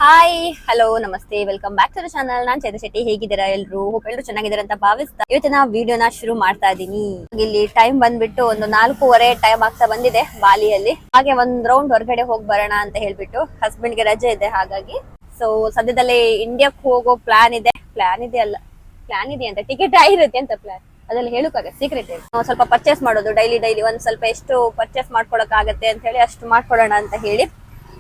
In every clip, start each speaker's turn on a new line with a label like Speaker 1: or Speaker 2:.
Speaker 1: Hi hello ನಮಸ್ತೆ welcome back to the channel. ನಾನ್ ಚೈತ್ರ ಶೆಟ್ಟಿ. ಹೇಗಿದ್ದೀರಾ ಎಲ್ರು? ಹೋಪ್ ಎಲ್ರು ಚೆನ್ನಾಗಿದ್ದಾರೆ ಅಂತ ಭಾವಿಸ್ತಾ ಇವತ್ತಿನ ವಿಡಿಯೋನ ಶುರು ಮಾಡ್ತಾ ಇದ್ದೀನಿ. ಇಲ್ಲಿ ಟೈಮ್ ಬಂದ್ಬಿಟ್ಟು ಒಂದು 4:15 ಟೈಮ್ ಆಗ್ತಾ ಬಂದಿದೆ ಬಾಲಿಯಲ್ಲಿ. ಹಾಗೆ ಒಂದ್ ರೌಂಡ್ ಹೊರಗಡೆ ಹೋಗಿ ಬರೋಣ ಅಂತ ಹೇಳ್ಬಿಟ್ಟು ಹಸ್ಬೆಂಡ್ ಗೆ ರಜೆ ಇದೆ, ಹಾಗಾಗಿ ಸೊ ಸದ್ಯದಲ್ಲೇ ಇಂಡಿಯಾಕ್ ಹೋಗೋ ಪ್ಲಾನ್ ಇದೆ ಅಂತ ಟಿಕೆಟ್ ಆಗಿರುತ್ತೆ ಅಂತ ಪ್ಲಾನ್ ಅದ್ರಲ್ಲಿ ಹೇಳೋಕ್ಕಾಗ ಸೀಕ್ರೆಟ್ ಇದೆ. ಸ್ವಲ್ಪ ಪರ್ಚೇಸ್ ಮಾಡೋದು ಡೈಲಿ ಒಂದ್ ಸ್ವಲ್ಪ ಎಷ್ಟು ಪರ್ಚೇಸ್ ಮಾಡ್ಕೊಳಕ್ ಆಗತ್ತೆ ಅಂತ ಹೇಳಿ ಅಷ್ಟು ಮಾಡ್ಕೊಡೋಣ ಅಂತ ಹೇಳಿ.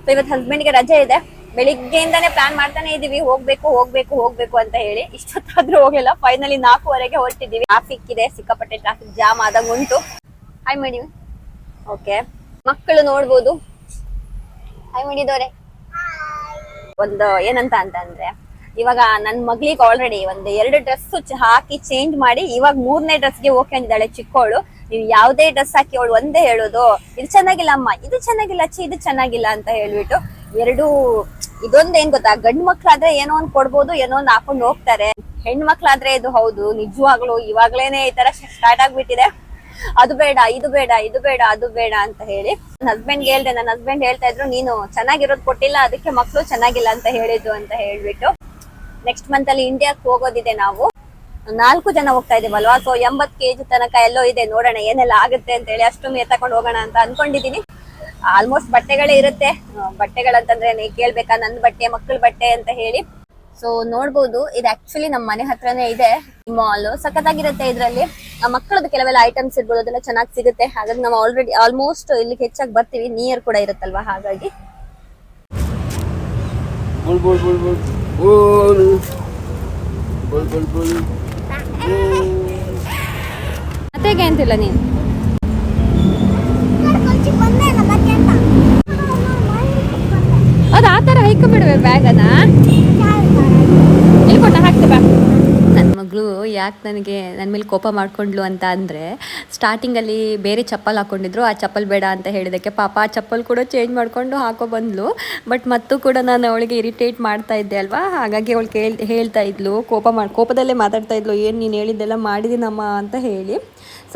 Speaker 1: ಸೊ ಇವತ್ತು ಹಸ್ಬೆಂಡ್ ಗೆ ರಜೆ ಇದೆ. ಬೆಳಿಗ್ಗೆಯಿಂದಾನೇ ಪ್ಲಾನ್ ಮಾಡ್ತಾನೆ ಇದೀವಿ, ಹೋಗ್ಬೇಕು ಅಂತ ಹೇಳಿ. ಇಷ್ಟೊತ್ತಾದ್ರೂ ಹೋಗಿಲ್ಲ. ಫೈನಲಿ 4:15 ಹೊರಟಿದೀವಿ. ಟ್ರಾಫಿಕ್ ಇದೆ, ಸಿಕ್ಕಾಪಟ್ಟೆ ಟ್ರಾಫಿಕ್ ಜಾಮ್ ಆದಂಗ ಉಂಟು. ಹಾಯ್ ಮಾಡಿ. ಓಕೆ, ಮಕ್ಕಳು ನೋಡ್ಬೋದು. ಹಾಯ್ ಮಾಡಿದವ್ರೆ. ಒಂದು ಏನಂತ ಅಂದ್ರೆ ಇವಾಗ ನನ್ ಮಗಳಿಗೆ ಆಲ್ರೆಡಿ ಒಂದು 2 ಡ್ರೆಸ್ ಹಾಕಿ ಚೇಂಜ್ ಮಾಡಿ ಇವಾಗ 3ನೇ ಡ್ರೆಸ್ಗೆ ಓಕೆ ಅಂದಿದ್ದಾಳೆ ಚಿಕ್ಕವಳು. ನೀವು ಯಾವ್ದೇ ಡ್ರೆಸ್ ಹಾಕಿ ಅವಳು ಒಂದೇ ಹೇಳೋದು, ಇದು ಚೆನ್ನಾಗಿಲ್ಲ ಅಮ್ಮ, ಇದು ಚೆನ್ನಾಗಿಲ್ಲ ಅಚ್ಚಿ, ಇದು ಚೆನ್ನಾಗಿಲ್ಲ ಅಂತ ಹೇಳ್ಬಿಟ್ಟು. ಇದೊಂದ್ ಏನ್ ಗೊತ್ತಾ, ಗಂಡು ಮಕ್ಳಾದ್ರೆ ಏನೋ ಒಂದ್ ಕೊಡ್ಬೋದು, ಏನೋ ಒಂದ್ ಹಾಕೊಂಡ್ ಹೋಗ್ತಾರೆ. ಹೆಣ್ಣು ಮಕ್ಳಾದ್ರೆ ಇದು ಹೌದು ನಿಜವಾಗ್ಲು ಇವಾಗ್ಲೇನೆ ಈ ತರ ಸ್ಟಾರ್ಟ್ ಆಗ್ಬಿಟ್ಟಿದೆ. ಅದು ಬೇಡ, ಇದು ಬೇಡ, ಅದು ಬೇಡ ಅಂತ ಹೇಳಿ ನನ್ನ ಹಸ್ಬೆಂಡ್ಗೆ ಹೇಳ್ದೆ. ನನ್ನ ಹಸ್ಬೆಂಡ್ ಹೇಳ್ತಾ ಇದ್ರು, ನೀನು ಚೆನ್ನಾಗಿರೋದು ಕೊಟ್ಟಿಲ್ಲ, ಅದಕ್ಕೆ ಮಕ್ಳು ಚೆನ್ನಾಗಿಲ್ಲ ಅಂತ ಹೇಳಿದ್ದು ಅಂತ ಹೇಳ್ಬಿಟ್ಟು. ನೆಕ್ಸ್ಟ್ ಮಂತ್ ಅಲ್ಲಿ ಇಂಡಿಯಾಕ್ ಹೋಗೋದಿದೆ. ನಾವು 4 ಜನ ಹೋಗ್ತಾ ಇದೀವಲ್ವಾ. ಸೊ 80 kg ತನಕ ಎಲ್ಲೋ ಇದೆ. ನೋಡೋಣ ಏನೆಲ್ಲ ಆಗುತ್ತೆ ಅಂತ ಹೇಳಿ. ಅಷ್ಟು ತಗೊಂಡು ಹೋಗೋಣ ಅಂತ ಅನ್ಕೊಂಡಿದೀನಿ. ಆಲ್ಮೋಸ್ಟ್ ಬಟ್ಟೆಗಳೇ ಇರುತ್ತೆ. ಬಟ್ಟೆಗಳಂತಂದ್ರೆ ಕೇಳ್ಬೇಕಾ, ನನ್ನ ಬಟ್ಟೆ, ಮಕ್ಕಳ ಬಟ್ಟೆ ಅಂತ ಹೇಳಿ. ಸೊ ನೋಡ್ಬೋದು, ಇದು ಆಕ್ಚುಲಿ ನಮ್ಮ ಮನೆ ಹತ್ರನೇ ಇದೆ ಮಾಲ್. ಸಖತ್ತಾಗಿರುತ್ತೆ. ಇದ್ರಲ್ಲಿ ಮಕ್ಕಳದ್ದು ಕೆಲವೆಲ್ಲ ಐಟಮ್ಸ್ ಇರ್ಬೋದು, ಅದೆಲ್ಲ ಚೆನ್ನಾಗಿ ಸಿಗುತ್ತೆ. ಹಾಗಾಗಿ ನಾವು ಆಲ್ಮೋಸ್ಟ್ ಇಲ್ಲಿಗೆ ಹೆಚ್ಚಾಗಿ ಬರ್ತೀವಿ. ನಿಯರ್ ಕೂಡ ಇರುತ್ತಲ್ವಾ, ಹಾಗಾಗಿ. ಮತ್ತೆಗೆ ಅಂತಿಲ್ಲ ನೀನು. ಅದು ಆ ಥರ ಹೈಕ ಬಿಡುವೆ ಬ್ಯಾಗನ ಇಲ್ಲಿ ಕೊಟ್ಟ ಹಾಕ್ತೆ ಬಾ. ನನ್ನ ಮಗಳು ಯಾಕೆ ನನ್ನ ಮೇಲೆ ಕೋಪ ಮಾಡ್ಕೊಂಡ್ಲು ಅಂತ ಅಂದರೆ, ಸ್ಟಾರ್ಟಿಂಗಲ್ಲಿ ಬೇರೆ ಚಪ್ಪಲ್ ಹಾಕ್ಕೊಂಡಿದ್ರು. ಆ ಚಪ್ಪಲ್ ಬೇಡ ಅಂತ ಹೇಳಿದಕ್ಕೆ ಪಾಪ ಆ ಚಪ್ಪಲ್ ಕೂಡ ಚೇಂಜ್ ಮಾಡಿಕೊಂಡು ಹಾಕೋ ಬಂದ್ಲು. ಬಟ್ ಮತ್ತೂ ಕೂಡ ನಾನು ಅವಳಿಗೆ ಇರಿಟೇಟ್ ಮಾಡ್ತಾ ಇದ್ದೆ ಅಲ್ವಾ, ಹಾಗಾಗಿ ಅವಳು ಹೇಳ್ತಾ ಇದ್ಲು, ಕೋಪದಲ್ಲೇ ಮಾತಾಡ್ತಾ ಇದ್ಲು, ಏನು ನೀನು ಹೇಳಿದ್ದೆಲ್ಲ ಮಾಡಿದ್ದೀನಮ್ಮ ಅಂತ ಹೇಳಿ.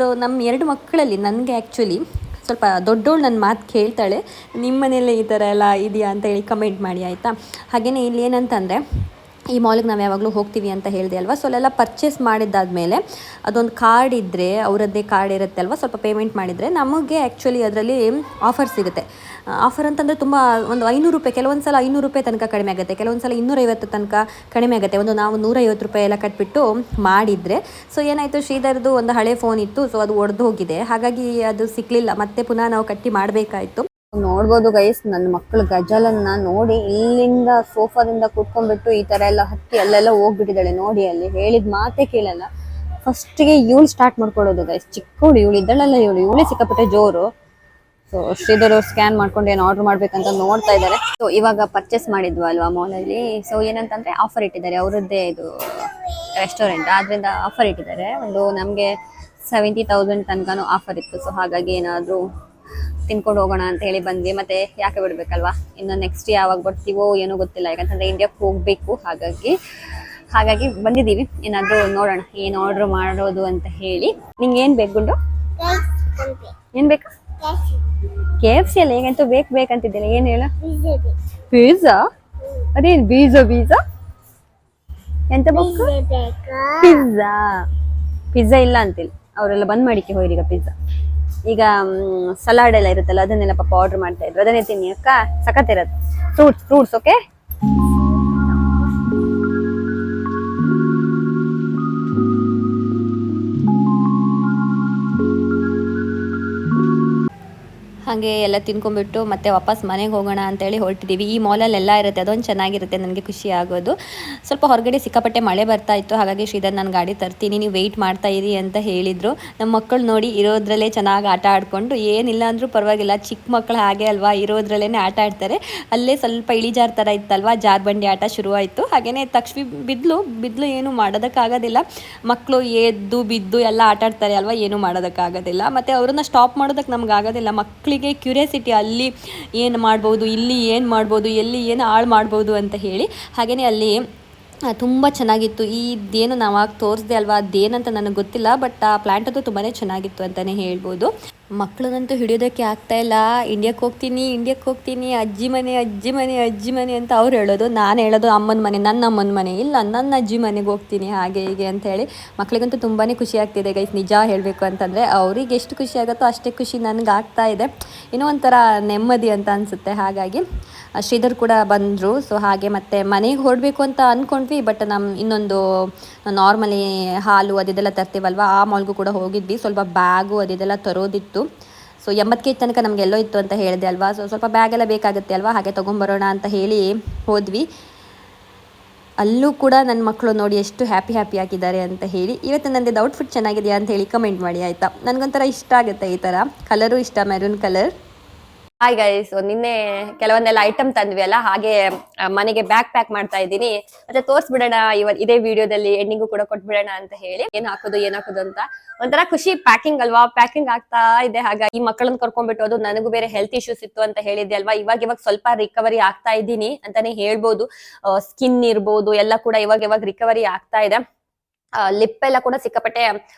Speaker 1: ಸೊ ನಮ್ಮ 2 ಮಕ್ಕಳಲ್ಲಿ ನನಗೆ ಆ್ಯಕ್ಚುಲಿ ಸ್ವಲ್ಪ ದೊಡ್ಡವಳು ನನ್ನ ಮಾತು ಕೇಳ್ತಾಳೆ. ನಿಮ್ಮ ಮನೇಲಿ ಈ ಥರ ಎಲ್ಲ ಇದೆಯಾ ಅಂತ ಹೇಳಿ ಕಮೆಂಟ್ ಮಾಡಿ ಆಯಿತಾ. ಹಾಗೆಯೇ ಇಲ್ಲಿ ಏನಂತಂದರೆ, ಈ ಮಾಲಿಗೆ ನಾವು ಯಾವಾಗಲೂ ಹೋಗ್ತೀವಿ ಅಂತ ಹೇಳಿದೆ ಅಲ್ವಾ. ಸೊ ಅಲ್ಲೆಲ್ಲ ಪರ್ಚೇಸ್ ಮಾಡಿದ್ದಾದಮೇಲೆ ಅದೊಂದು ಕಾರ್ಡ್ ಇದ್ದರೆ, ಅವರದ್ದೇ ಕಾರ್ಡ್ ಇರುತ್ತೆ ಅಲ್ವಾ, ಸ್ವಲ್ಪ ಪೇಮೆಂಟ್ ಮಾಡಿದರೆ ನಮಗೆ ಆ್ಯಕ್ಚುಲಿ ಅದರಲ್ಲಿ ಆಫರ್ ಸಿಗುತ್ತೆ. ಆಫರ್ ಅಂತಂದರೆ ತುಂಬ ಒಂದು 500 ರೂಪಾಯಿ, ಕೆಲವೊಂದು ಸಲ 500 ರೂಪಾಯಿ ತನಕ ಕಡಿಮೆ ಆಗುತ್ತೆ, ಕೆಲವೊಂದು ಸಲ 250 ತನಕ ಕಡಿಮೆ ಆಗುತ್ತೆ. ನಾವು 150 ರೂಪಾಯಿ ಎಲ್ಲ ಕಟ್ಬಿಟ್ಟು ಮಾಡಿದರೆ. ಸೊ ಏನಾಯಿತು, ಶ್ರೀಧರ್ದು ಒಂದು ಹಳೆ ಫೋನ್ ಇತ್ತು. ಸೊ ಅದು ಒಡೆದು ಹೋಗಿದೆ, ಹಾಗಾಗಿ ಅದು ಸಿಕ್ಕಲಿಲ್ಲ. ಮತ್ತೆ ಪುನಃ ನಾವು ಕಟ್ಟಿ ಮಾಡಬೇಕಾಯಿತು. ನೋಡ್ಬೋದು ಗೈಸ್, ನನ್ನ ಮಕ್ಕಳು ಗಜಲನ್ನ ನೋಡಿ ಇಲ್ಲಿಂದ ಸೋಫಾದಿಂದ ಕೂತ್ಕೊಂಡ್ಬಿಟ್ಟು ಈ ತರ ಎಲ್ಲ ಹತ್ತಿ ಅಲ್ಲೆಲ್ಲ ಹೋಗ್ಬಿಟ್ಟಿದ್ದಾಳೆ. ನೋಡಿ, ಅಲ್ಲಿ ಹೇಳಿದ ಮಾತೇ ಕೇಳಲ್ಲ. ಫಸ್ಟ್ಗೆ ಇವಳು ಸ್ಟಾರ್ಟ್ ಮಾಡ್ಕೊಳ್ಳೋದು ಗೈಸ್. ಚಿಕ್ಕವಳು ಇವಳು ಇದ್ದಳಲ್ಲ, ಇವಳೇ ಸಿಕ್ಕಾಪಟ್ಟೆ ಜೋರು. ಸೊ ಶ್ರೀಧರ್ ಅವ್ರು ಸ್ಕ್ಯಾನ್ ಮಾಡ್ಕೊಂಡು ಏನು ಆರ್ಡರ್ ಮಾಡ್ಬೇಕಂತ ನೋಡ್ತಾ ಇದ್ದಾರೆ. ಸೊ ಇವಾಗ ಪರ್ಚೇಸ್ ಮಾಡಿದ್ವು ಅಲ್ವಾ ಮಾಲಲ್ಲಿ. ಸೊ ಏನಂತಂದ್ರೆ ಆಫರ್ ಇಟ್ಟಿದ್ದಾರೆ, ಅವರದ್ದೇ ಇದು ರೆಸ್ಟೋರೆಂಟ್, ಆದ್ರಿಂದ ಆಫರ್ ಇಟ್ಟಿದ್ದಾರೆ. ಒಂದು ನಮಗೆ 70,000 ತನಕನೂ ಆಫರ್ ಇತ್ತು. ಸೊ ಹಾಗಾಗಿ ಏನಾದರೂ ತಿನ್ಕೊಂಡು ಹೋಗೋಣ ಅಂತ ಹೇಳಿ ಬಂದ್ವಿ. ಮತ್ತೆ ಯಾಕೆ ಬಿಡ್ಬೇಕಲ್ವಾ, ಇನ್ನು ನೆಕ್ಸ್ಟ್ ಯಾವಾಗ ಬರ್ತೀವೋ ಏನೋ ಗೊತ್ತಿಲ್ಲ, ಯಾಕಂತಂದ್ರೆ ಇಂಡಿಯಾಕ್ಕೆ ಹೋಗ್ಬೇಕು. ಹಾಗಾಗಿ ಬಂದಿದ್ದೀವಿ. ಏನಾದರೂ ನೋಡೋಣ ಏನು ಆರ್ಡರ್ ಮಾಡೋದು ಅಂತ ಹೇಳಿ. ನಿಂಗೆ ಏನು ಬೇಕು ಗುಂಡು? ಏನು ಬೇಕು? KFC ಅಲ್ಲ, ಹೇಗಂತೂ ಬೇಕಂತಿದ್ದೇನೆ. ಏನು ಹೇಳ? ಪಿಜ್ಜಾ? ಅದೇನು ಬೀಜ ಎಂತ ಬೇಕು? ಪಿಜ್ಜಾ ಇಲ್ಲ ಅಂತಿಲ್ಲ, ಅವರೆಲ್ಲ ಬಂದ್ ಮಾಡಿಕೆ ಹೋಯ್ರಿ ಈಗ ಪಿಜ್ಜಾ. ಈಗ ಸಲಾಡ್ ಎಲ್ಲ ಇರುತ್ತಲ್ಲ, ಅದನ್ನೆಲ್ಲ ಪಾಪ ಆರ್ಡರ್ ಮಾಡ್ತಾ ಇದ್ರು. ಅದನ್ನೇ ತಿನ್ನಿ ಅಕ್ಕ, ಸಖತ್ತಿರತ್ತೆ. Fruits okay. ಹಾಗೆ ಎಲ್ಲ ತಿನ್ಕೊಂಡ್ಬಿಟ್ಟು ಮತ್ತೆ ವಾಪಸ್ ಮನೆಗೆ ಹೋಗೋಣ ಅಂತೇಳಿ ಹೊರಟಿದ್ದೀವಿ. ಈ ಮಾಲಲ್ಲೆಲ್ಲ ಇರುತ್ತೆ, ಅದೊಂದು ಚೆನ್ನಾಗಿರುತ್ತೆ, ನನಗೆ ಖುಷಿ ಆಗೋದು. ಸ್ವಲ್ಪ ಹೊರಗಡೆ ಸಿಕ್ಕಾಪಟ್ಟೆ ಮಳೆ ಬರ್ತಾ ಇತ್ತು, ಹಾಗಾಗಿ ಶ್ರೀಧರ್ ನಾನು ಗಾಡಿ ತರ್ತೀನಿ, ನೀವು ವೆಯ್ಟ್ ಮಾಡ್ತಾ ಇರಿ ಅಂತ ಹೇಳಿದರು. ನಮ್ಮ ಮಕ್ಕಳು ನೋಡಿ ಇರೋದ್ರಲ್ಲೇ ಚೆನ್ನಾಗಿ ಆಟ ಆಡಿಕೊಂಡು, ಏನಿಲ್ಲ ಅಂದರೂ ಪರವಾಗಿಲ್ಲ, ಚಿಕ್ಕ ಮಕ್ಕಳು ಹಾಗೆ ಅಲ್ವಾ, ಇರೋದ್ರಲ್ಲೇ ಆಟ ಆಡ್ತಾರೆ. ಅಲ್ಲೇ ಸ್ವಲ್ಪ ಇಳಿಜಾರು ಥರ ಇತ್ತಲ್ವಾ, ಜಾರ್ಬಂಡಿ ಆಟ ಶುರುವಾಯಿತು. ಹಾಗೆಯೇ ತಕ್ಷಣ ಬಿದ್ಲು ಏನು ಮಾಡೋದಕ್ಕಾಗೋದಿಲ್ಲ. ಮಕ್ಕಳು ಎದ್ದು ಬಿದ್ದು ಎಲ್ಲ ಆಟ ಆಡ್ತಾರೆ ಅಲ್ವಾ, ಏನು ಮಾಡೋದಕ್ಕಾಗೋದಿಲ್ಲ. ಮತ್ತು ಅವ್ರನ್ನ ಸ್ಟಾಪ್ ಮಾಡೋದಕ್ಕೆ ನಮ್ಗೆ ಆಗೋದಿಲ್ಲ. ಮಕ್ಕಳಿಗೆ ಕ್ಯೂರಿಯಾಸಿಟಿ, ಅಲ್ಲಿ ಏನು ಮಾಡ್ಬೋದು, ಇಲ್ಲಿ ಏನು ಮಾಡ್ಬೋದು, ಎಲ್ಲಿ ಏನು ಹಾಳು ಮಾಡ್ಬೋದು ಅಂತ ಹೇಳಿ. ಹಾಗೆಯೇ ಅಲ್ಲಿ ತುಂಬ ಚೆನ್ನಾಗಿತ್ತು. ಇದೇನು ನಾವಾಗ ತೋರಿಸ್ದೆ ಅಲ್ವಾ, ಅದೇನಂತ ನನಗೆ ಗೊತ್ತಿಲ್ಲ, ಬಟ್ ಆ ಪ್ಲ್ಯಾಂಟ್ ಅಂತೂ ತುಂಬಾ ಚೆನ್ನಾಗಿತ್ತು ಅಂತಲೇ ಹೇಳ್ಬೋದು. ಮಕ್ಕಳನ್ನಂತೂ ಹಿಡಿಯೋದಕ್ಕೆ ಆಗ್ತಾ ಇಲ್ಲ. ಇಂಡಿಯಕ್ಕೆ ಹೋಗ್ತೀನಿ, ಅಜ್ಜಿ ಮನೆ ಅಜ್ಜಿ ಮನೆ ಅಜ್ಜಿ ಮನೆ ಅಂತ ಅವ್ರು ಹೇಳೋದು, ನಾನು ಹೇಳೋದು ಅಮ್ಮನ ಮನೆ, ನನ್ನ ಅಮ್ಮನ ಮನೆ, ಇಲ್ಲ ನನ್ನ ಅಜ್ಜಿ ಮನೆಗೆ ಹೋಗ್ತೀನಿ ಹಾಗೆ ಹೀಗೆ ಅಂತ ಹೇಳಿ. ಮಕ್ಕಳಿಗಂತೂ ತುಂಬಾ ಖುಷಿ ಆಗ್ತಿದೆ ಗೈಸ್, ನಿಜ ಹೇಳಬೇಕು ಅಂತಂದರೆ. ಅವ್ರಿಗೆ ಎಷ್ಟು ಖುಷಿ ಆಗುತ್ತೋ ಅಷ್ಟೇ ಖುಷಿ ನನಗೆ ಆಗ್ತಾ ಇದೆ. ಇನ್ನೂ ಒಂಥರ ನೆಮ್ಮದಿ ಅಂತ ಅನಿಸುತ್ತೆ. ಹಾಗಾಗಿ ಶ್ರೀಧರ್ ಕೂಡ ಬಂದರು. ಸೊ ಹಾಗೆ ಮತ್ತೆ ಮನೆಗೆ ಹೊರಡಬೇಕು ಅಂತ ಅಂದ್ಕೊಂಡ್ವಿ. ಬಟ್ ಇನ್ನೊಂದು ನಾರ್ಮಲಿ ಹಾಲು ಅದೆಲ್ಲ ತರ್ತೀವಲ್ವ, ಆ ಮಾಲ್ಗೂ ಕೂಡ ಹೋಗಿದ್ವಿ. ಸ್ವಲ್ಪ ಬ್ಯಾಗು ಅದೆಲ್ಲ ತರೋದಿತ್ತು. ಸೊ 80 ಕೆ ಜಿ ತನಕ ನಮಗೆ ಎಲ್ಲೋ ಇತ್ತು ಅಂತ ಹೇಳಿದೆ ಅಲ್ವಾ. ಸೊ ಸ್ವಲ್ಪ ಬ್ಯಾಗ್ ಎಲ್ಲ ಬೇಕಾಗುತ್ತೆ ಅಲ್ವಾ, ಹಾಗೆ ತೊಗೊಂಬರೋಣ ಅಂತ ಹೇಳಿ ಹೋದ್ವಿ. ಅಲ್ಲೂ ಕೂಡ ನನ್ನ ಮಕ್ಕಳು ನೋಡಿ ಎಷ್ಟು ಹ್ಯಾಪಿ ಆಗಿದ್ದಾರೆ ಅಂತ ಹೇಳಿ. ಇವತ್ತು ನಂದು ಔಟ್ಫಿಟ್ ಚೆನ್ನಾಗಿದೆಯಾ ಅಂತ ಹೇಳಿ ಕಮೆಂಟ್ ಮಾಡಿ ಆಯಿತಾ. ನನಗೊಂಥರ ಇಷ್ಟ ಆಗುತ್ತೆ ಈ ಥರ ಕಲರು ಇಷ್ಟ, ಮೆರೂನ್ ಕಲರ್. ಹಾಯ್ ಗೈಸ್, ನಿನ್ನೆ ಕೆಲವೊಂದೆಲ್ಲ ಐಟಮ್ ತಂದ್ವಿ ಅಲ್ಲ, ಹಾಗೆ ಮನೆಗೆ ಬ್ಯಾಗ್ ಪ್ಯಾಕ್ ಮಾಡ್ತಾ ಇದ್ದೀನಿ. ಮತ್ತೆ ತೋರಿಸ್ಬಿಡೋಣ ಇದೇ ವಿಡಿಯೋದಲ್ಲಿ ಎಂಡಿಂಗು ಕೂಡ ಕೊಟ್ಬಿಡೋಣ ಅಂತ ಹೇಳಿ. ಏನ್ ಹಾಕೋದು ಅಂತ ಒಂಥರ ಖುಷಿ. ಪ್ಯಾಕಿಂಗ್ ಅಲ್ವಾ, ಪ್ಯಾಕಿಂಗ್ ಆಗ್ತಾ ಇದೆ. ಹಾಗಾಗಿ ಈ ಮಕ್ಕಳನ್ನ ಕರ್ಕೊಂಡ್ಬಿಟ್ಟು, ಅದು ನನಗೂ ಬೇರೆ ಹೆಲ್ತ್ ಇಶ್ಯೂಸ್ ಇತ್ತು ಅಂತ ಹೇಳಿದ್ದೆ ಅಲ್ವಾ. ಇವಾಗ ಸ್ವಲ್ಪ ರಿಕವರಿ ಆಗ್ತಾ ಇದ್ದೀನಿ ಅಂತಾನೆ ಹೇಳ್ಬೋದು. ಸ್ಕಿನ್ ಇರ್ಬೋದು ಎಲ್ಲ ಕೂಡ ಇವಾಗ ರಿಕವರಿ ಆಗ್ತಾ ಇದೆ. ಲಿಪ್ ಎಲ್ಲ ಕೂಡ ಸಿಕ್ಕಾಪಟ್ಟೆ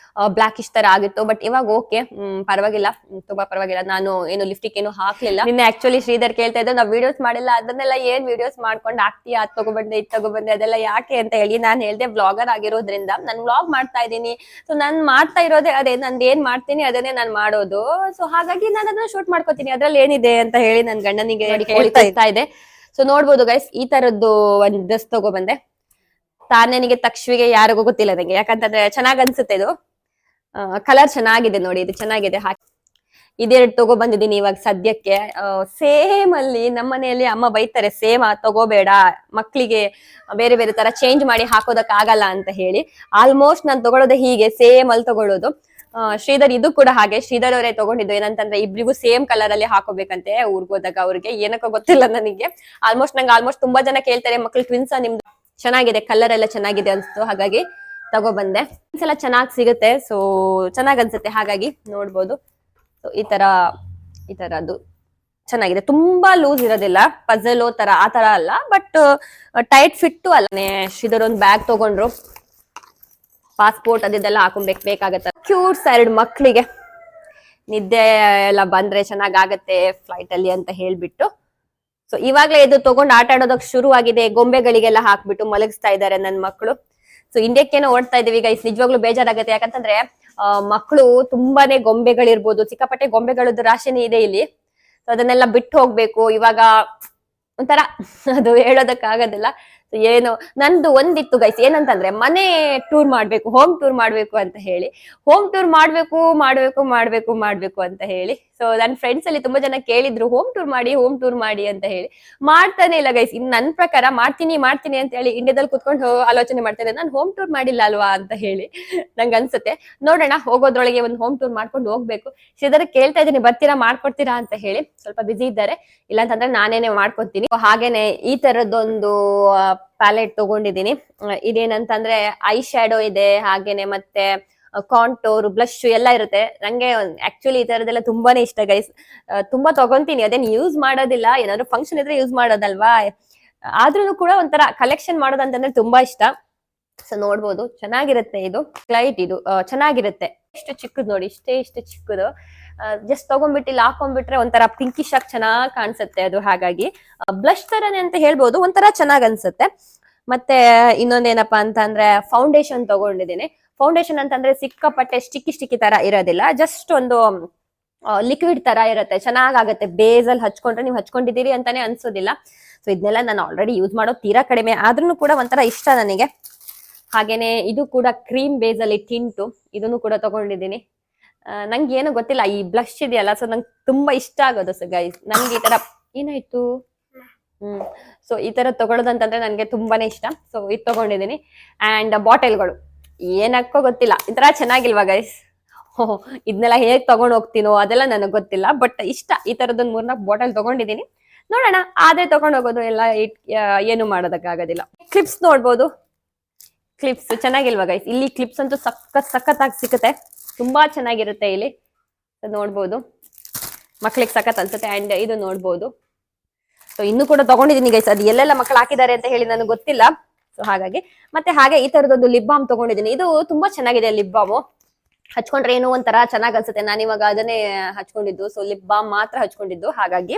Speaker 1: ಬ್ಲಾಕಿಶ್ ತರ ಆಗಿತ್ತು. ಬಟ್ ಇವಾಗ ಓಕೆ, ಪರವಾಗಿಲ್ಲ, ತುಂಬಾ ಪರವಾಗಿಲ್ಲ. ನಾನು ಏನು ಲಿಫ್ಟಿಕ್ ಏನು ಹಾಕ್ಲಿಲ್ಲ. ನಿನ್ನೆ ಆಕ್ಚುಲಿ ಶ್ರೀಧರ್ ಕೇಳ್ತಾ ಇದ್ದೆ, ನಾವು ವಿಡಿಯೋಸ್ ಮಾಡಿಲ್ಲ, ಅದನ್ನೆಲ್ಲ ಏನ್ ವಿಡಿಯೋಸ್ ಮಾಡ್ಕೊಂಡು ಆಗ್ತೀಯಾ, ಅದ್ ತಗೊಬಂದೆ ಇದ್ ತಗೊಬಂದೆ ಅದೆಲ್ಲ ಯಾಕೆ ಅಂತ ಹೇಳಿ ನಾನು ಹೇಳ್ದೆ, ಬ್ಲಾಗರ್ ಆಗಿರೋದ್ರಿಂದ ನಾನು ವ್ಲಾಗ್ ಮಾಡ್ತಾ ಇದ್ದೀನಿ. ಸೊ ನಾನು ಮಾಡ್ತಾ ಇರೋದೇ ಅದೇ, ನಂದು ಏನ್ ಮಾಡ್ತೀನಿ ಅದನ್ನೇ ನಾನು ಮಾಡೋದು. ಸೊ ಹಾಗಾಗಿ ನಾನು ಅದನ್ನ ಶೂಟ್ ಮಾಡ್ಕೋತೀನಿ, ಅದ್ರಲ್ಲಿ ಏನಿದೆ ಅಂತ ಹೇಳಿ ನನ್ ಗಂಡನಿಗೆ ಹೇಳ್ತಾ ಇದೆ. ಸೊ ನೋಡ್ಬೋದು ಗೈಸ್, ಈ ತರದ್ದು ಒಂದ್ ಡ್ರೆಸ್ ತಗೊಬಂದೆ. ತಾನೇನಿಗೆ ತಕ್ಷವಿಗೆ ಯಾರಿಗೂ ಗೊತ್ತಿಲ್ಲ ನಂಗೆ, ಯಾಕಂತಂದ್ರೆ ಚೆನ್ನಾಗ್ ಅನ್ಸುತ್ತೆ. ಇದು ಕಲರ್ ಚೆನ್ನಾಗಿದೆ ನೋಡಿ, ಇದು ಚೆನ್ನಾಗಿದೆ. ಇದೆರಡು ತಗೋ ಬಂದಿದ್ದೀನಿ ಇವಾಗ ಸದ್ಯಕ್ಕೆ. ಸೇಮ್ ಅಲ್ಲಿ ನಮ್ಮ ಮನೆಯಲ್ಲಿ ಅಮ್ಮ ಬೈತಾರೆ, ಸೇಮ್ ತಗೋಬೇಡ, ಮಕ್ಳಿಗೆ ಬೇರೆ ಬೇರೆ ತರ ಚೇಂಜ್ ಮಾಡಿ ಹಾಕೋದಕ್ ಆಗಲ್ಲ ಅಂತ ಹೇಳಿ. ಆಲ್ಮೋಸ್ಟ್ ನಾನು ತಗೊಳ್ಳೋದೇ ಹೀಗೆ ಸೇಮ್ ಅಲ್ಲಿ ತಗೊಳ್ಳೋದು. ಶ್ರೀಧರ್ ಇದು ಕೂಡ ಹಾಗೆ, ಶ್ರೀಧರ್ ಅವರೇ ತಗೊಂಡಿದ್ದು. ಏನಂತಂದ್ರೆ ಇಬ್ರಿಗೂ ಸೇಮ್ ಕಲರ್ ಅಲ್ಲಿ ಹಾಕೋಬೇಕಂತೆ ಊರ್ಗೋದಾಗ. ಅವ್ರಿಗೆ ಏನಕ್ಕೋ ಗೊತ್ತಿಲ್ಲ ನನಗೆ. ಆಲ್ಮೋಸ್ಟ್ ತುಂಬಾ ಜನ ಕೇಳ್ತಾರೆ, ಮಕ್ಳು ಟ್ವಿನ್ಸ್ ನಿಮ್ದು, ಚೆನ್ನಾಗಿದೆ ಕಲರ್ ಎಲ್ಲ ಚೆನ್ನಾಗಿದೆ ಅನ್ಸ್ತು, ಹಾಗಾಗಿ ತಗೊಬಂದೆ. ಎಲ್ಲ ಚೆನ್ನಾಗ್ ಸಿಗುತ್ತೆ, ಸೊ ಚೆನ್ನಾಗ್ ಅನ್ಸುತ್ತೆ, ಹಾಗಾಗಿ ನೋಡ್ಬೋದು. ಸೊ ಈ ತರದ್ದು ಚೆನ್ನಾಗಿದೆ. ತುಂಬಾ ಲೂಸ್ ಇರೋದಿಲ್ಲ, ಪಜಲೋ ತರ ಆ ತರ ಅಲ್ಲ, ಬಟ್ ಟೈಟ್ ಫಿಟ್ಟು ಅಲ್ಲನೆ. ಶ್ರೀಧರ್ ಒಂದ್ ಬ್ಯಾಗ್ ತಗೊಂಡ್ರು, ಪಾಸ್ಪೋರ್ಟ್ ಅದೆಲ್ಲ ಬೇಕಾಗತ್ತೆ. ಕ್ಯೂಟ್ಸ್ 2 ಮಕ್ಳಿಗೆ ನಿದ್ದೆ ಎಲ್ಲ ಬಂದ್ರೆ ಚೆನ್ನಾಗತ್ತೆ ಫ್ಲೈಟ್ ಅಲ್ಲಿ ಅಂತ ಹೇಳ್ಬಿಟ್ಟು. ಸೊ ಇವಾಗ್ಲೇ ಇದು ತಗೊಂಡು ಆಟ ಆಡೋದಕ್ಕೆ ಶುರು ಆಗಿದೆ. ಗೊಂಬೆಗಳಿಗೆಲ್ಲ ಹಾಕ್ಬಿಟ್ಟು ಮಲಗಿಸ್ತಾ ಇದ್ದಾರೆ ನನ್ ಮಕ್ಕಳು. ಸೊ ಇಂಡಿಯಾಕ್ಕೇನೋ ಓಡ್ತಾ ಇದೀವಿ ಗೈಸ್, ನಿಜವಾಗ್ಲೂ ಬೇಜಾರಾಗತ್ತೆ. ಯಾಕಂತಂದ್ರೆ ಮಕ್ಕಳು ತುಂಬಾನೇ ಗೊಂಬೆಗಳಿರ್ಬೋದು, ಸಿಕ್ಕಾಪಟ್ಟೆ ಗೊಂಬೆಗಳದ್ದು ರಾಶಿನೇ ಇದೆ ಇಲ್ಲಿ. ಸೊ ಅದನ್ನೆಲ್ಲ ಬಿಟ್ಟು ಹೋಗ್ಬೇಕು ಇವಾಗ. ಒಂಥರ ಅದು ಹೇಳೋದಕ್ ಆಗೋದಿಲ್ಲ. ಏನು ನಂದು ಒಂದಿತ್ತು ಗೈಸ್, ಏನಂತಂದ್ರೆ ಮನೆ ಟೂರ್ ಮಾಡ್ಬೇಕು, ಹೋಮ್ ಟೂರ್ ಮಾಡ್ಬೇಕು ಅಂತ ಹೇಳಿ. ಹೋಮ್ ಟೂರ್ ಮಾಡ್ಬೇಕು ಅಂತ ಹೇಳಿ. ಸೊ ನನ್ನ ಫ್ರೆಂಡ್ಸ್ ಅಲ್ಲಿ ತುಂಬಾ ಜನ ಕೇಳಿದ್ರು, ಹೋಮ್ ಟೂರ್ ಮಾಡಿ ಅಂತ ಹೇಳಿ. ಮಾಡ್ತಾನೆ ಇಲ್ಲ ಗೈಸ್. ಇನ್ ನನ್ ಪ್ರಕಾರ ಮಾಡ್ತೀನಿ ಅಂತ ಹೇಳಿ ಇಂಡಿಯಾದಲ್ಲಿ ಕುತ್ಕೊಂಡು ಆಲೋಚನೆ ಮಾಡ್ತೇನೆ, ನಾನು ಹೋಮ್ ಟೂರ್ ಮಾಡಿಲ್ಲ ಅಲ್ವಾ ಅಂತ ಹೇಳಿ ನಂಗೆ ಅನ್ಸುತ್ತೆ. ನೋಡೋಣ, ಹೋಗೋದ್ರೊಳಗೆ ಒಂದು ಹೋಮ್ ಟೂರ್ ಮಾಡ್ಕೊಂಡು ಹೋಗ್ಬೇಕು. ಶ್ರೀಧರ್ ಕೇಳ್ತಾ ಇದೀನಿ, ಬರ್ತೀರಾ, ಮಾಡ್ಕೊಡ್ತೀರಾ ಅಂತ ಹೇಳಿ. ಸ್ವಲ್ಪ ಬಿಸಿ ಇದ್ದಾರೆ, ಇಲ್ಲ ಅಂತಂದ್ರೆ ನಾನೇನೆ ಮಾಡ್ಕೊತೀನಿ. ಹಾಗೇನೆ ಈ ತರದೊಂದು ಪ್ಯಾಲೆಟ್ ತಗೊಂಡಿದ್ದೀನಿ. ಇದೇನಂತಂದ್ರೆ ಐ ಶ್ಯಾಡೋ ಇದೆ, ಹಾಗೇನೆ ಮತ್ತೆ ಕಾಂಟೋರ್, ಬ್ಲಶ್ ಎಲ್ಲ ಇರುತ್ತೆ. ನಂಗೆ ಆಕ್ಚುಲಿ ಈ ತರದೆಲ್ಲ ತುಂಬಾನೇ ಇಷ್ಟ ಗೈಸ್. ತುಂಬಾ ತಗೊಂತೀನಿ, ಅದೇನ್ ಯೂಸ್ ಮಾಡೋದಿಲ್ಲ, ಏನಾದ್ರು ಫಂಕ್ಷನ್ ಇದ್ರೆ ಯೂಸ್ ಮಾಡೋದಲ್ವಾ. ಆದ್ರೂ ಕೂಡ ಒಂಥರ ಕಲೆಕ್ಷನ್ ಮಾಡೋದಂತಂದ್ರೆ ತುಂಬಾ ಇಷ್ಟ. ಸೊ ನೋಡ್ಬೋದು, ಚೆನ್ನಾಗಿರುತ್ತೆ. ಇದು ಕ್ಲೈಟ್, ಇದು ಚೆನ್ನಾಗಿರುತ್ತೆ. ಇಷ್ಟು ಚಿಕ್ಕದು ನೋಡಿ, ಇಷ್ಟು ಚಿಕ್ಕದು. ಜಸ್ಟ್ ತಗೊಂಡ್ಬಿಟ್ಟು ಇಲ್ಲಿ ಹಾಕೊಂಡ್ಬಿಟ್ರೆ ಒಂಥರ ಪಿಂಕಿಶ್ ಆಗಿ ಚೆನ್ನಾಗ್ ಕಾಣಿಸುತ್ತೆ ಅದು. ಹಾಗಾಗಿ ಬ್ಲಶ್ ತರನೇ ಅಂತ ಹೇಳ್ಬೋದು, ಒಂಥರ ಚೆನ್ನಾಗ್ ಅನ್ಸುತ್ತೆ. ಮತ್ತೆ ಇನ್ನೊಂದೇನಪ್ಪಾ ಅಂತ ಅಂದ್ರೆ ಫೌಂಡೇಶನ್ ತಗೊಂಡಿದ್ದೀನಿ. ಫೌಂಡೇಶನ್ ಅಂತಂದ್ರೆ ಸಿಕ್ಕಾಪಟ್ಟೆ ಸ್ಟಿಕ್ಕಿ ತರ ಇರೋದಿಲ್ಲ, ಜಸ್ಟ್ ಒಂದು ಲಿಕ್ವಿಡ್ ತರ ಇರುತ್ತೆ, ಚೆನ್ನಾಗಾಗತ್ತೆ. ಬೇಸ್ ಅಲ್ಲಿ ಹಚ್ಕೊಂಡ್ರೆ ನೀವು ಹಚ್ಕೊಂಡಿದ್ದೀರಿ ಅಂತಾನೆ ಅನ್ಸೋದಿಲ್ಲ. ಸೊ ಇದನ್ನೆಲ್ಲ ನಾನು ಆಲ್ರೆಡಿ ಯೂಸ್ ಮಾಡೋದು ತೀರಾ ಕಡಿಮೆ, ಆದ್ರೂ ಕೂಡ ಒಂಥರ ಇಷ್ಟ ನನಗೆ. ಹಾಗೇನೆ ಇದು ಕೂಡ ಕ್ರೀಮ್ ಬೇಸ್ ಅಲ್ಲಿ ಟಿಂಟು, ಇದನ್ನು ಕೂಡ ತಗೊಂಡಿದ್ದೀನಿ. ನಂಗೆ ಏನು ಗೊತ್ತಿಲ್ಲ, ಈ ಬ್ಲಶ್ ಇದೆಯಲ್ಲ, ಸೊ ನಂಗೆ ತುಂಬಾ ಇಷ್ಟ ಆಗೋದು. ಸೊ ಗೈಸ್, ನಂಗೆ ಈ ತರ ಏನಾಯ್ತು, ಸೊ ಈ ತರ ತಗೊಳ್ಳೋದಂತಂದ್ರೆ ನನ್ಗೆ ತುಂಬಾನೇ ಇಷ್ಟ. ಸೊ ಇದು ತಗೊಂಡಿದ್ದೀನಿ. ಅಂಡ್ ಬಾಟಲ್ಗಳು ಏನಕ್ಕೋ ಗೊತ್ತಿಲ್ಲ, ಈ ತರ ಚೆನ್ನಾಗಿಲ್ವಾ ಗೈಸ್. ಇದನ್ನೆಲ್ಲ ಹೇಗ್ ತಗೊಂಡ್ ಹೋಗ್ತೀನೋ ಅದೆಲ್ಲ ನನಗ್ ಗೊತ್ತಿಲ್ಲ, ಬಟ್ ಇಷ್ಟ. ಈ ತರದೊಂದು 3-4 ಬಾಟಲ್ ತಗೊಂಡಿದ್ದೀನಿ. ನೋಡೋಣ, ಆದ್ರೆ ತಗೊಂಡ್ ಹೋಗೋದು ಎಲ್ಲ ಏನು ಮಾಡೋದಕ್ಕಾಗೋದಿಲ್ಲ. ಕ್ಲಿಪ್ಸ್ ನೋಡ್ಬೋದು, ಕ್ಲಿಪ್ಸ್ ಚೆನ್ನಾಗಿಲ್ವಾ ಗೈಸ್. ಇಲ್ಲಿ ಕ್ಲಿಪ್ಸ್ ಅಂತೂ ಸಖತ್ತಾಗಿ ಸಿಗುತ್ತೆ, ತುಂಬಾ ಚೆನ್ನಾಗಿರುತ್ತೆ ಇಲ್ಲಿ. ನೋಡ್ಬೋದು, ಮಕ್ಳಿಗೆ ಸಖತ್ ಅನ್ಸುತ್ತೆ. ಅಂಡ್ ಇದು ನೋಡ್ಬೋದು. ಸೊ ಇನ್ನು ಕೂಡ ತಗೊಂಡಿದ್ದೀನಿ ಗೈಸ್, ಅದು ಎಲ್ಲೆಲ್ಲ ಮಕ್ಕಳು ಹಾಕಿದ್ದಾರೆ ಅಂತ ಹೇಳಿ ನನಗೆ ಗೊತ್ತಿಲ್ಲ. ಸೊ ಹಾಗಾಗಿ ಮತ್ತೆ ಹಾಗೆ ಈ ತರದೊಂದು ಲಿಪ್ ಬಾಮ್ ತಗೊಂಡಿದ್ದೀನಿ. ಇದು ತುಂಬಾ ಚೆನ್ನಾಗಿದೆ ಲಿಪ್ ಬಾಮು. ಹಚ್ಕೊಂಡ್ರೆ ಏನೋ ಒಂಥರ ಚೆನ್ನಾಗ್ ಅನ್ಸುತ್ತೆ. ನಾನು ಇವಾಗ ಅದನ್ನೇ ಹಚ್ಕೊಂಡಿದ್ದು. ಸೊ ಲಿಪ್ ಬಾಮ್ ಮಾತ್ರ ಹಚ್ಕೊಂಡಿದ್ದು, ಹಾಗಾಗಿ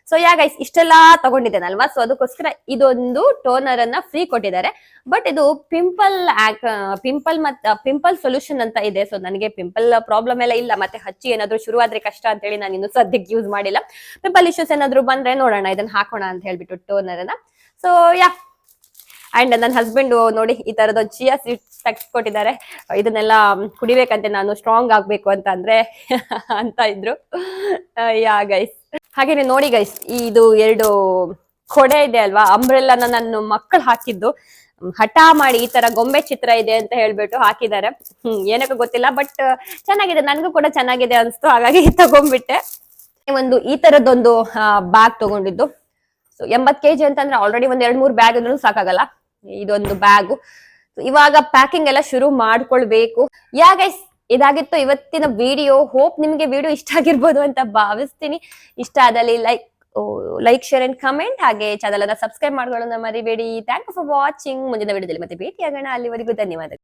Speaker 1: ಸೊ ಯಾ ಗೈಸ್ ಇಷ್ಟೆಲ್ಲಾ ತಗೊಂಡಿದ್ದೇನಲ್ವಾ, ಸೊ ಅದಕ್ಕೋಸ್ಕರ ಇದೊಂದು ಟೋನರ್ ಅನ್ನ ಫ್ರೀ ಕೊಟ್ಟಿದ್ದಾರೆ. ಬಟ್ ಇದು ಪಿಂಪಲ್ ಸೊಲ್ಯೂಷನ್ ಅಂತ ಇದೆ. ಸೊ ನನಗೆ ಪಿಂಪಲ್ ಪ್ರಾಬ್ಲಮ್ ಎಲ್ಲ ಇಲ್ಲ, ಮತ್ತೆ ಹಚ್ಚಿ ಏನಾದ್ರು ಶುರುವಾದ್ರೆ ಕಷ್ಟ ಅಂತ ಹೇಳಿ ನಾನು ಇನ್ನು ಸದ್ಯಕ್ಕೆ ಯೂಸ್ ಮಾಡಿಲ್ಲ. ಪಿಂಪಲ್ ಇಶ್ಯೂಸ್ ಏನಾದ್ರು ಬಂದ್ರೆ ನೋಡೋಣ, ಇದನ್ನ ಹಾಕೋಣ ಅಂತ ಹೇಳ್ಬಿಟ್ಟು ಟೋನರ್ ಅನ್ನ. ಸೊ ಯಾ, ಅಂಡ್ ನನ್ನ ಹಸ್ಬೆಂಡ್ ನೋಡಿ ಈ ತರದ ಚಿಯಾ ಸೀಡ್ಸ್ ತೆಗೆಸ್ಕೊಟ್ಟಿದ್ದಾರೆ. ಇದನ್ನೆಲ್ಲ ಕುಡಿಬೇಕಂತೆ ನಾನು, ಸ್ಟ್ರಾಂಗ್ ಆಗ್ಬೇಕು ಅಂತ ಅಂದ್ರೆ ಅಂತ ಇದ್ರು. ಯಾ ಗೈಸ್, ಹಾಗೇನೆ ನೋಡಿ ಗೈಸ್, ಇದು 2 ಕೊಡೆ ಇದೆ ಅಲ್ವಾ, ಅಂಬ್ರೆಲ್ಲನ ನನ್ನ ಮಕ್ಕಳು ಹಾಕಿದ್ದು. ಹಠ ಮಾಡಿ ಈ ತರ ಗೊಂಬೆ ಚಿತ್ರ ಇದೆ ಅಂತ ಹೇಳ್ಬಿಟ್ಟು ಹಾಕಿದ್ದಾರೆ. ಏನಕ್ಕೂ ಗೊತ್ತಿಲ್ಲ, ಬಟ್ ಚೆನ್ನಾಗಿದೆ, ನನ್ಗೂ ಕೂಡ ಚೆನ್ನಾಗಿದೆ ಅನ್ಸ್ತು, ಹಾಗಾಗಿ ತಗೊಂಡ್ಬಿಟ್ಟೆ. ಈ ತರದೊಂದು ಬ್ಯಾಗ್ ತಗೊಂಡಿದ್ದು. ಸೊ 80 kg ಅಂತಂದ್ರೆ ಆಲ್ರೆಡಿ ಒಂದ್ 2-3 ಬ್ಯಾಗ್ ಅಂದ್ರೂ ಸಾಕಾಗಲ್ಲ. ಇದೊಂದು ಬ್ಯಾಗು. ಇವಾಗ ಪ್ಯಾಕಿಂಗ್ ಎಲ್ಲ ಶುರು ಮಾಡ್ಕೊಳ್ಬೇಕು. ಯಾ ಗೈಸ್, ಇದಾಗಿತ್ತು ಇವತ್ತಿನ ವಿಡಿಯೋ. ಹೋಪ್ ನಿಮ್ಗೆ ವಿಡಿಯೋ ಇಷ್ಟ ಆಗಿರ್ಬೋದು ಅಂತ ಭಾವಿಸ್ತೀನಿ. ಇಷ್ಟ ಆದಲ್ಲಿ ಲೈಕ್ ಶೇರ್ ಅಂಡ್ ಕಮೆಂಟ್, ಹಾಗೆ ಚಾನಲ್ ಅನ್ನ ಸಬ್ಸ್ಕ್ರೈಬ್ ಮಾಡ್ಕೊಳ್ಳೋದನ್ನ ಮರಿಬೇಡಿ. Thank you for watching. ಮುಂದಿನ ವಿಡಿಯೋದಲ್ಲಿ ಮತ್ತೆ ಭೇಟಿಯಾಗೋಣ. ಅಲ್ಲಿವರೆಗೂ ಧನ್ಯವಾದಗಳು.